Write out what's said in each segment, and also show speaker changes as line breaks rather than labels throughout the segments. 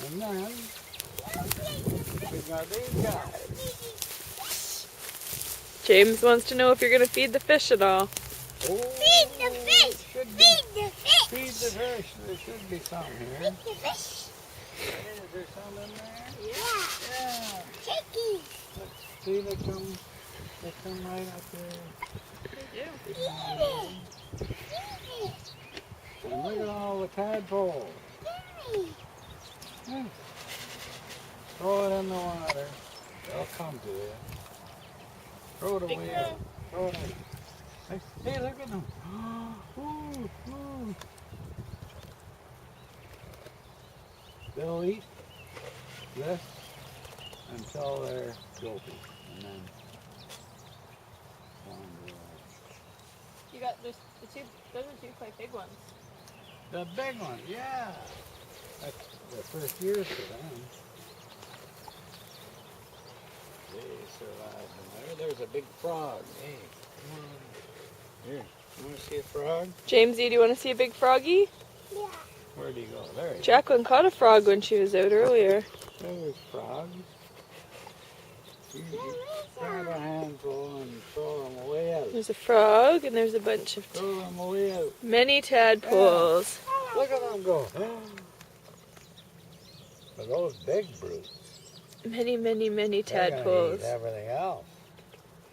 And then we got these guys.
James wants to know if you're going to feed the fish at all.
Oh,
Feed the fish!
Feed
the fish!
Feed the fish. There should be some here.
Feed the fish!
Is there some in there?
Yeah!
Yeah.
Shaky!
See, they come right up there.
Eat it! Eat it!
And look at all the tadpoles.
Yummy!
Yeah. Throw it in the water. They'll come to it. Throw it away. Throw it in. Hey, look at them. Ooh, ooh. They'll eat this until they're guilty, and then wander away.
You got those are two quite big ones.
The big one, yeah. That's the first years for them. They survived in there. There's a big frog. Hey, come on. Here, you want to see a frog?
Jamesy, do you want to see a big froggy?
Yeah!
Where'd he go? There he is.
Jacqueline caught a frog when she was out earlier.
There's frogs. You grab a handful and throw them away out.
There's a frog and there's a bunch of
Throw them away out.
many tadpoles.
Look at them go. But those big brutes,
Many, many, many
they're gonna
tadpoles.
eat everything else.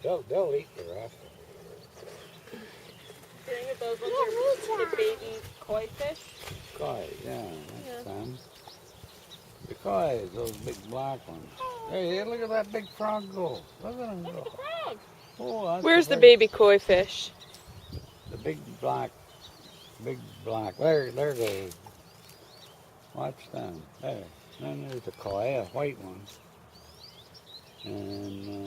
They'll eat the rest of
I think those
ones are the
baby koi fish.
it. Koi, yeah,
Yeah.
that's them. The koi, those big black ones. Hey, look at that big frog go. Look at him go.
frog.
Oh, that's
Where's the
big-
baby koi fish?
The big black. There goes. Watch them. There. Then there's the koi, a white one. And